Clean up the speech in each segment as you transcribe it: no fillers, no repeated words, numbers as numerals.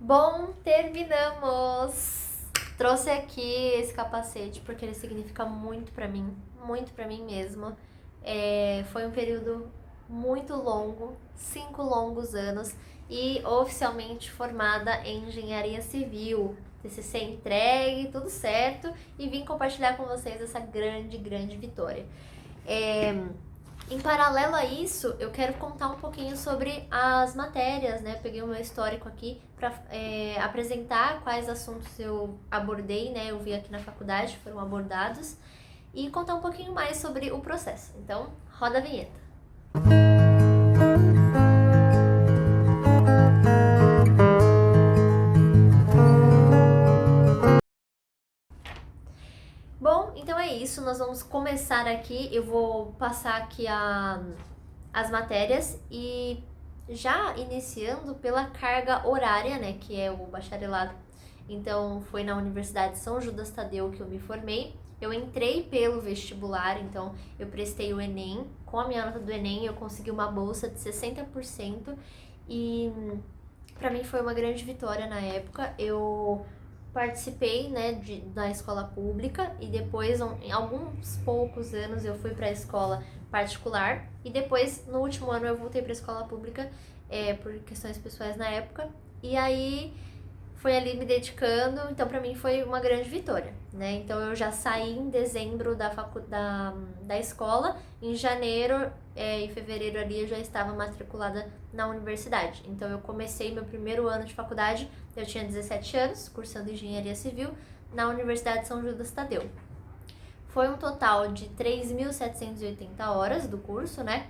Bom, terminamos! Trouxe aqui esse capacete porque ele significa muito pra mim mesmo. Foi um período muito longo, 5 longos anos, e oficialmente formada em engenharia civil. TCC entregue, tudo certo, e vim compartilhar com vocês essa grande vitória. É, Em paralelo a isso, eu quero contar um pouquinho sobre as matérias, né? Peguei o meu histórico aqui para apresentar quais assuntos eu abordei, né? Eu vi aqui na faculdade, foram abordados, e contar um pouquinho mais sobre o processo. Então, roda a vinheta. Bom, então é isso, nós vamos começar aqui. Eu vou passar aqui as matérias e já iniciando pela carga horária, né, que é o bacharelado. Então, foi na Universidade São Judas Tadeu que eu me formei. Eu entrei pelo vestibular, então eu prestei o Enem. Com a minha nota do Enem, eu consegui uma bolsa de 60% e para mim foi uma grande vitória na época. Eu participei, né, da escola pública e depois, em alguns poucos anos, eu fui para a escola particular e depois, no último ano, eu voltei para a escola pública por questões pessoais na época. E aí foi ali me dedicando, então para mim foi uma grande vitória, né? Então eu já saí em dezembro da escola, em janeiro e fevereiro ali eu já estava matriculada na universidade. Então eu comecei meu primeiro ano de faculdade, eu tinha 17 anos, cursando engenharia civil na Universidade São Judas Tadeu. Foi um total de 3.780 horas do curso, né?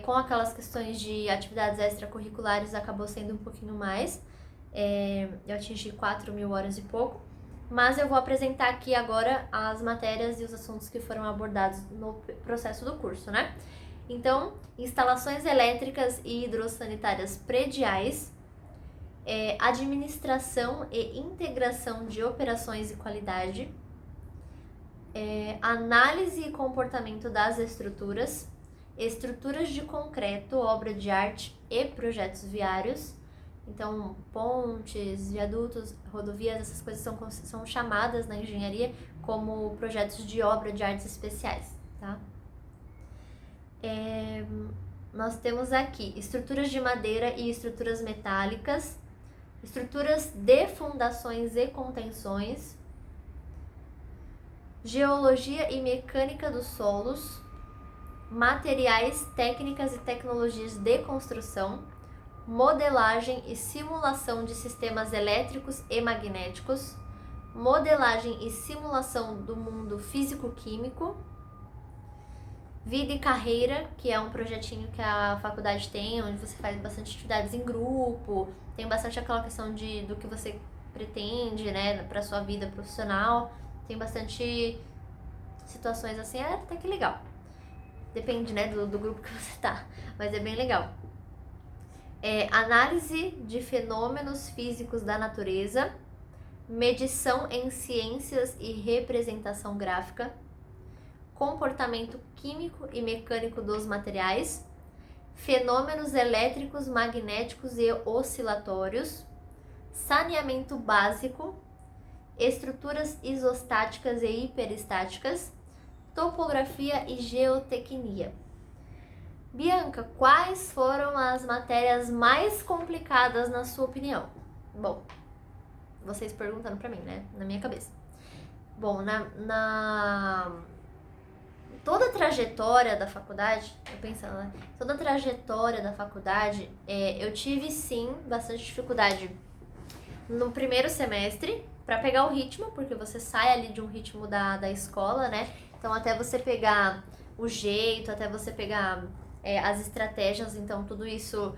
Com aquelas questões de atividades extracurriculares acabou sendo um pouquinho mais. Eu atingi 4.000 horas e pouco. Mas eu vou apresentar aqui agora as matérias e os assuntos que foram abordados no processo do curso, né? Então, instalações elétricas e hidrossanitárias prediais, administração e integração de operações e qualidade, análise e comportamento das estruturas, estruturas de concreto, obra de arte e projetos viários. Então, pontes, viadutos, rodovias, essas coisas são chamadas na engenharia como projetos de obra de artes especiais, tá? Nós temos aqui estruturas de madeira e estruturas metálicas, estruturas de fundações e contenções, geologia e mecânica dos solos, materiais, técnicas e tecnologias de construção, modelagem e simulação de sistemas elétricos e magnéticos, modelagem e simulação do mundo físico-químico, vida e carreira, que é um projetinho que a faculdade tem, onde você faz bastante atividades em grupo, tem bastante aquela questão do que você pretende, né, para sua vida profissional, tem bastante situações assim, até que legal. Depende, né, do grupo que você tá, mas é bem legal. Análise de fenômenos físicos da natureza, medição em ciências e representação gráfica, comportamento químico e mecânico dos materiais, fenômenos elétricos, magnéticos e oscilatórios, saneamento básico, estruturas isostáticas e hiperestáticas, topografia e geotecnia. Bianca, quais foram as matérias mais complicadas na sua opinião? Bom, vocês perguntando pra mim, né? Na minha cabeça. Bom, toda a trajetória da faculdade, eu pensando, né? Toda a trajetória da faculdade, eu tive sim bastante dificuldade no primeiro semestre pra pegar o ritmo, porque você sai ali de um ritmo da escola, né? Então até você pegar o jeito, até você pegar as estratégias, então tudo isso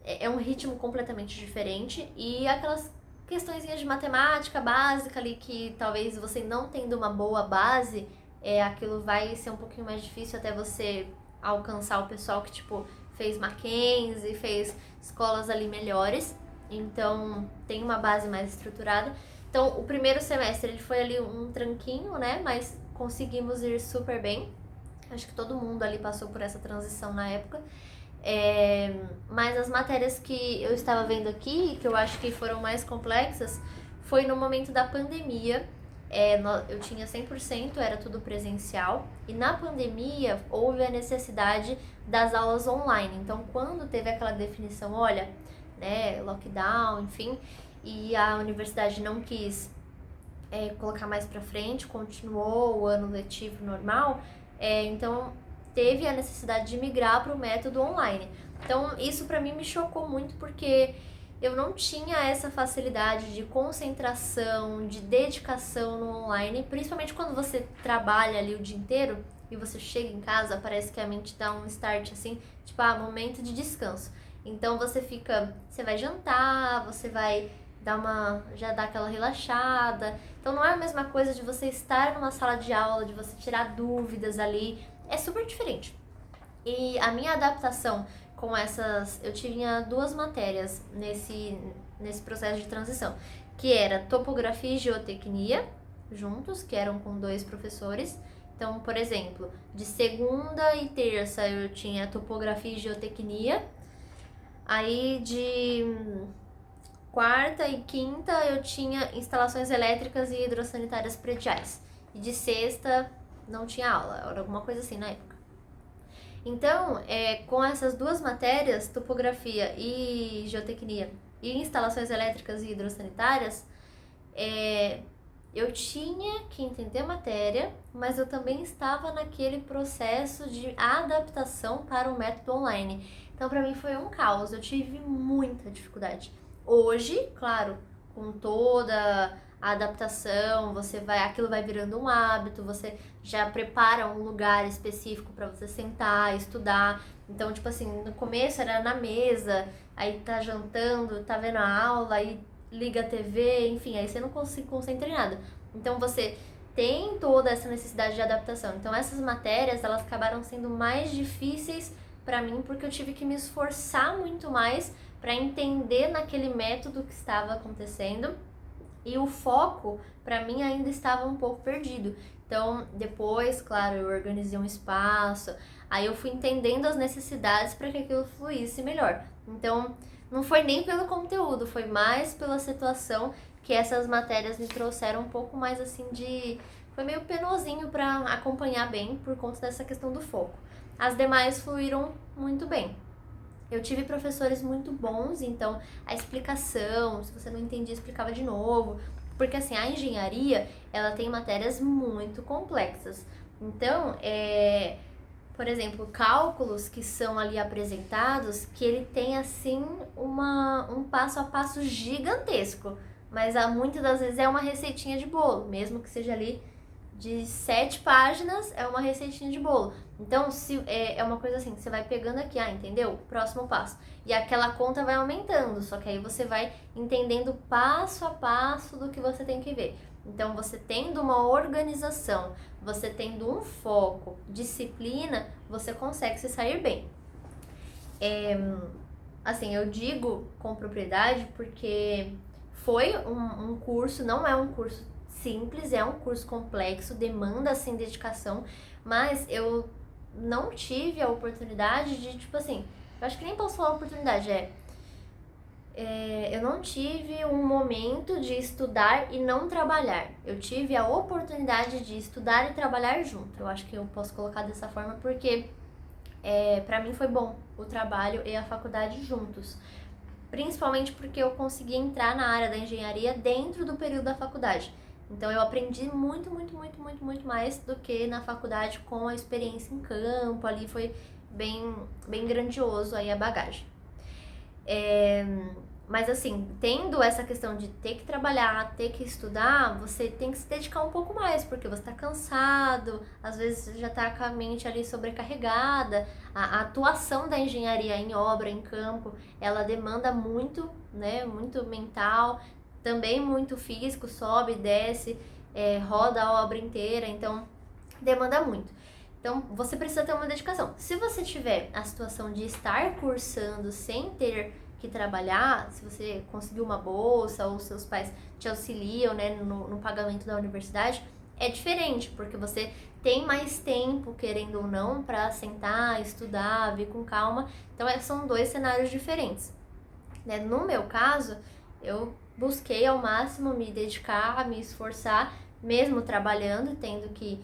é um ritmo completamente diferente. E aquelas questõezinhas de matemática básica ali que talvez você não tendo uma boa base, aquilo vai ser um pouquinho mais difícil até você alcançar o pessoal que, tipo, fez Mackenzie, fez escolas ali melhores. Então, tem uma base mais estruturada. Então, o primeiro semestre ele foi ali um tranquinho, né? Mas conseguimos ir super bem. Acho que todo mundo ali passou por essa transição na época. Mas as matérias que eu estava vendo aqui, que eu acho que foram mais complexas, foi no momento da pandemia. Eu tinha 100%, era tudo presencial, e na pandemia houve a necessidade das aulas online. Então, quando teve aquela definição, olha, né, lockdown, enfim, e a universidade não quis colocar mais para frente, continuou o ano letivo normal, então teve a necessidade de migrar para o método online. Então, isso para mim me chocou muito, porque eu não tinha essa facilidade de concentração, de dedicação no online, principalmente quando você trabalha ali o dia inteiro e você chega em casa, parece que a mente dá um start assim, tipo, momento de descanso. Então você vai jantar, você vai já dá aquela relaxada. Então não é a mesma coisa de você estar numa sala de aula, de você tirar dúvidas ali, é super diferente. E a minha adaptação com essas... Eu tinha 2 matérias nesse processo de transição, que era topografia e geotecnia, juntos, que eram com 2 professores. Então, por exemplo, de segunda e terça eu tinha topografia e geotecnia, aí de quarta e quinta eu tinha instalações elétricas e hidrossanitárias prediais. E de sexta não tinha aula, era alguma coisa assim na época. Então, com essas 2 matérias, topografia e geotecnia, e instalações elétricas e hidrossanitárias, eu tinha que entender a matéria, mas eu também estava naquele processo de adaptação para o método online. Então, para mim foi um caos, eu tive muita dificuldade. Hoje, claro, com toda a adaptação, aquilo vai virando um hábito, você já prepara um lugar específico para você sentar, estudar. Então, tipo assim, no começo era na mesa, aí tá jantando, tá vendo a aula, aí liga a TV, enfim, aí você não se concentra em nada. Então, você tem toda essa necessidade de adaptação. Então, essas matérias, elas acabaram sendo mais difíceis para mim, porque eu tive que me esforçar muito mais para entender naquele método que estava acontecendo, e o foco para mim ainda estava um pouco perdido. Então, depois, claro, eu organizei um espaço, aí eu fui entendendo as necessidades para que aquilo fluísse melhor. Então, não foi nem pelo conteúdo, foi mais pela situação que essas matérias me trouxeram um pouco mais assim de... Foi meio penosinho para acompanhar bem por conta dessa questão do foco. As demais fluíram muito bem. Eu tive professores muito bons, então a explicação, se você não entendia, explicava de novo. Porque assim, a engenharia, ela tem matérias muito complexas. Então, por exemplo, cálculos que são ali apresentados, que ele tem assim um passo a passo gigantesco. Mas muitas das vezes é uma receitinha de bolo, mesmo que seja ali de 7 páginas, é uma receitinha de bolo. Então, é uma coisa assim, você vai pegando aqui, entendeu? Próximo passo. E aquela conta vai aumentando, só que aí você vai entendendo passo a passo do que você tem que ver. Então, você tendo uma organização, você tendo um foco, disciplina, você consegue se sair bem. Assim, eu digo com propriedade porque foi um curso, não é um curso simples, é um curso complexo, demanda assim dedicação, mas eu não tive a oportunidade de, tipo assim, eu acho que nem posso falar oportunidade, eu não tive um momento de estudar e não trabalhar. Eu tive a oportunidade de estudar e trabalhar junto. Eu acho que eu posso colocar dessa forma porque pra mim foi bom o trabalho e a faculdade juntos. Principalmente porque eu consegui entrar na área da engenharia dentro do período da faculdade. Então eu aprendi muito, muito, muito, muito, muito mais do que na faculdade com a experiência em campo. Ali foi bem, bem grandioso aí a bagagem. Mas assim, tendo essa questão de ter que trabalhar, ter que estudar, você tem que se dedicar um pouco mais, porque você tá cansado, às vezes já tá com a mente ali sobrecarregada. A atuação da engenharia em obra, em campo, ela demanda muito, né, muito mental, também muito físico, sobe, desce, roda a obra inteira, então demanda muito. Então, você precisa ter uma dedicação. Se você tiver a situação de estar cursando sem ter que trabalhar, se você conseguiu uma bolsa ou seus pais te auxiliam, né, no pagamento da universidade, é diferente, porque você tem mais tempo, querendo ou não, para sentar, estudar, ver com calma. Então, são dois cenários diferentes. Né? No meu caso, eu busquei ao máximo me dedicar, me esforçar, mesmo trabalhando, tendo que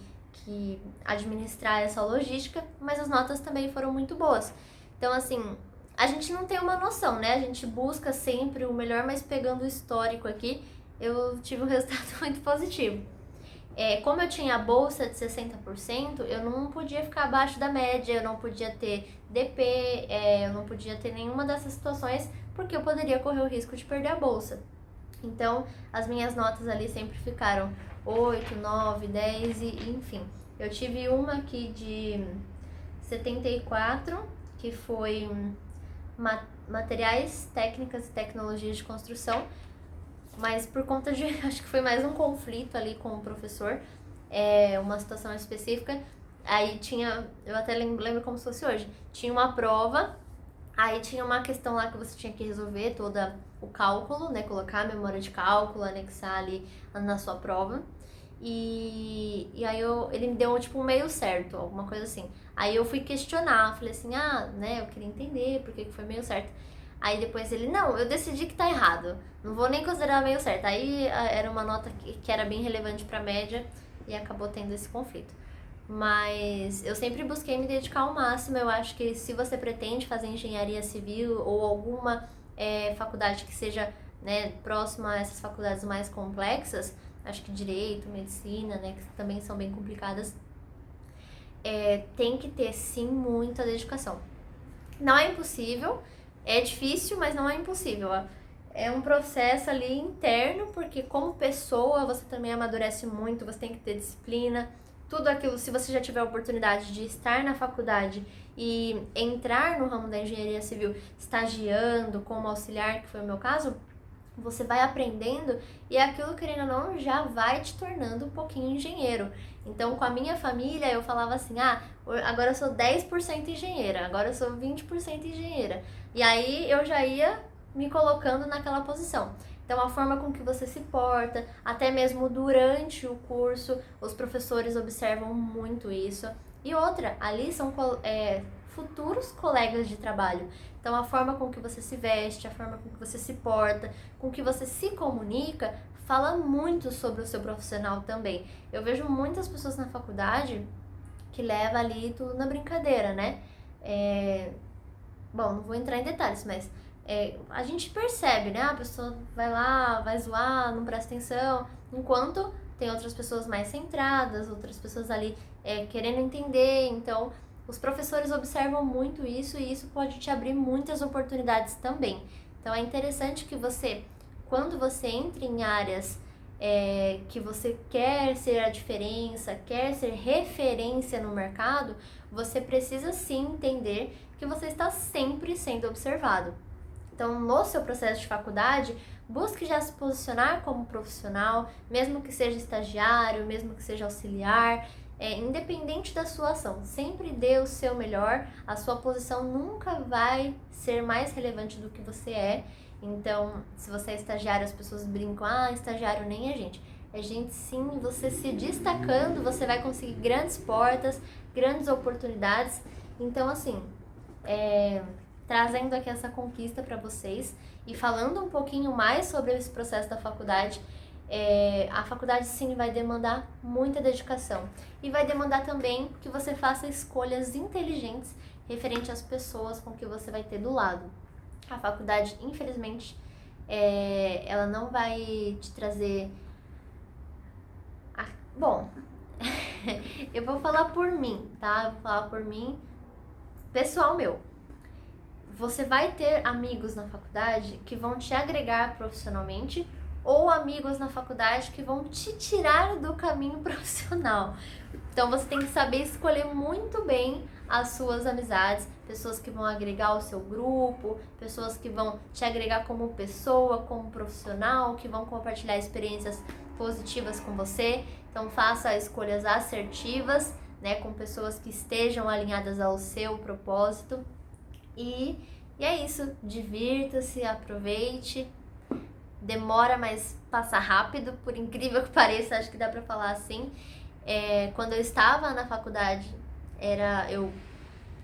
administrar essa logística, mas as notas também foram muito boas. Então, assim, a gente não tem uma noção, né? A gente busca sempre o melhor, mas pegando o histórico aqui, eu tive um resultado muito positivo. Como eu tinha a bolsa de 60%, eu não podia ficar abaixo da média, eu não podia ter DP, eu não podia ter nenhuma dessas situações, porque eu poderia correr o risco de perder a bolsa. Então, as minhas notas ali sempre ficaram 8, 9, 10 e enfim. Eu tive uma aqui de 74, que foi materiais, técnicas e tecnologias de construção, mas por conta de, acho que foi mais um conflito ali com o professor, uma situação específica. Aí tinha, eu até lembro como se fosse hoje, tinha uma prova, aí tinha uma questão lá que você tinha que resolver toda o cálculo, né, colocar a memória de cálculo, anexar ali na sua prova. E aí ele me deu tipo um meio certo, alguma coisa assim. Aí eu fui questionar, falei assim, né, eu queria entender por que foi meio certo. Aí depois ele, não, eu decidi que tá errado, não vou nem considerar meio certo. Aí era uma nota que era bem relevante pra média e acabou tendo esse conflito. Mas eu sempre busquei me dedicar ao máximo. Eu acho que se você pretende fazer engenharia civil ou alguma faculdade que seja, né, próxima a essas faculdades mais complexas, acho que direito, medicina, né, que também são bem complicadas, tem que ter sim muita dedicação. Não é impossível, é difícil, mas não é impossível. É um processo ali interno, porque como pessoa você também amadurece muito, você tem que ter disciplina, tudo aquilo. Se você já tiver a oportunidade de estar na faculdade e entrar no ramo da engenharia civil estagiando como auxiliar, que foi o meu caso, você vai aprendendo e aquilo, querendo ou não, já vai te tornando um pouquinho engenheiro. Então, com a minha família, eu falava assim, agora eu sou 10% engenheira, agora eu sou 20% engenheira. E aí eu já ia me colocando naquela posição. Então, a forma com que você se porta, até mesmo durante o curso, os professores observam muito isso. E outra, ali são futuros colegas de trabalho. Então, a forma com que você se veste, a forma com que você se porta, com que você se comunica, fala muito sobre o seu profissional também. Eu vejo muitas pessoas na faculdade que levam ali tudo na brincadeira, né? Bom, não vou entrar em detalhes, mas a gente percebe, né? A pessoa vai lá, vai zoar, não presta atenção, enquanto tem outras pessoas mais centradas, outras pessoas ali querendo entender. Então, os professores observam muito isso e isso pode te abrir muitas oportunidades também. Então, é interessante que você, quando você entra em áreas que você quer ser a diferença, quer ser referência no mercado, você precisa sim entender que você está sempre sendo observado. Então, no seu processo de faculdade, busque já se posicionar como profissional, mesmo que seja estagiário, mesmo que seja auxiliar, independente da sua ação. Sempre dê o seu melhor, a sua posição nunca vai ser mais relevante do que você é. Então, se você é estagiário, as pessoas brincam, estagiário nem é gente. É gente sim, você se destacando, você vai conseguir grandes portas, grandes oportunidades. Então, assim, trazendo aqui essa conquista para vocês e falando um pouquinho mais sobre esse processo da faculdade, a faculdade sim vai demandar muita dedicação e vai demandar também que você faça escolhas inteligentes referente às pessoas com que você vai ter do lado. A faculdade, infelizmente, ela não vai te trazer... Bom, eu vou falar por mim, tá? Eu vou falar por mim, pessoal meu. Você vai ter amigos na faculdade que vão te agregar profissionalmente ou amigos na faculdade que vão te tirar do caminho profissional. Então você tem que saber escolher muito bem as suas amizades, pessoas que vão agregar ao seu grupo, pessoas que vão te agregar como pessoa, como profissional, que vão compartilhar experiências positivas com você. Então faça escolhas assertivas, né, com pessoas que estejam alinhadas ao seu propósito. E é isso, divirta-se, aproveite. demora, mas passa rápido, por incrível que pareça, acho que dá pra falar assim. Quando eu estava na faculdade, eu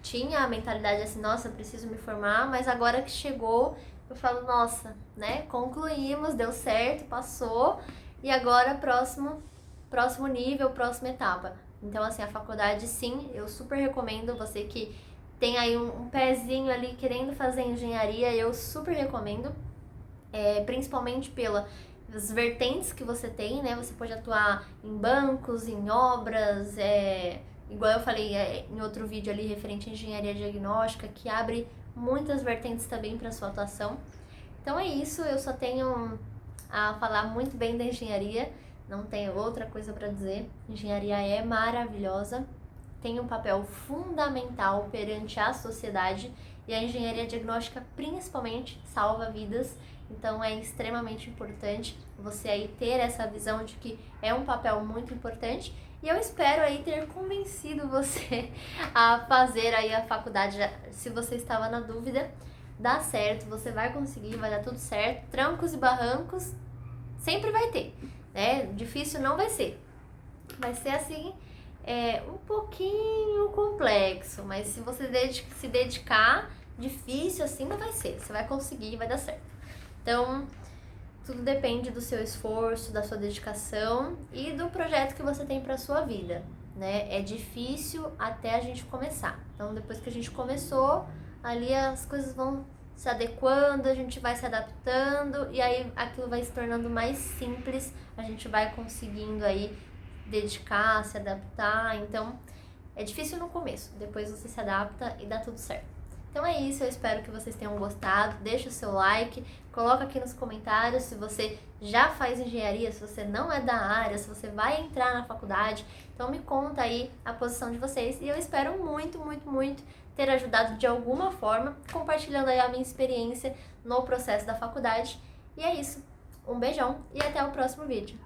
tinha a mentalidade assim, nossa, eu preciso me formar, mas agora que chegou, eu falo, nossa, né, concluímos, deu certo, passou, e agora próximo nível, próxima etapa. Então, assim, a faculdade, sim, eu super recomendo. Você que tem aí um pezinho ali querendo fazer engenharia, eu super recomendo, principalmente pelas vertentes que você tem, né? Você pode atuar em bancos, em obras, igual eu falei em outro vídeo ali referente à engenharia diagnóstica, que abre muitas vertentes também para sua atuação. Então é isso, eu só tenho a falar muito bem da engenharia, não tenho outra coisa para dizer. Engenharia é maravilhosa, tem um papel fundamental perante a sociedade e a engenharia diagnóstica principalmente salva vidas. Então é extremamente importante você aí ter essa visão de que é um papel muito importante, e eu espero aí ter convencido você a fazer aí a faculdade. Se você estava na dúvida, dá certo, você vai conseguir, vai dar tudo certo. Trancos e barrancos sempre vai ter, né? Difícil não vai ser. Vai ser assim, um pouquinho complexo, mas se você se dedicar, difícil assim não vai ser. Você vai conseguir e vai dar certo. Então, tudo depende do seu esforço, da sua dedicação e do projeto que você tem para sua vida, né? É difícil até a gente começar. Então, depois que a gente começou, ali as coisas vão se adequando, a gente vai se adaptando e aí aquilo vai se tornando mais simples, a gente vai conseguindo aí dedicar, se adaptar. Então, é difícil no começo, depois você se adapta e dá tudo certo. Então é isso, eu espero que vocês tenham gostado. Deixa o seu like, coloca aqui nos comentários se você já faz engenharia, se você não é da área, se você vai entrar na faculdade. Então me conta aí a posição de vocês e eu espero muito, muito, muito ter ajudado de alguma forma, compartilhando aí a minha experiência no processo da faculdade. E é isso, um beijão e até o próximo vídeo.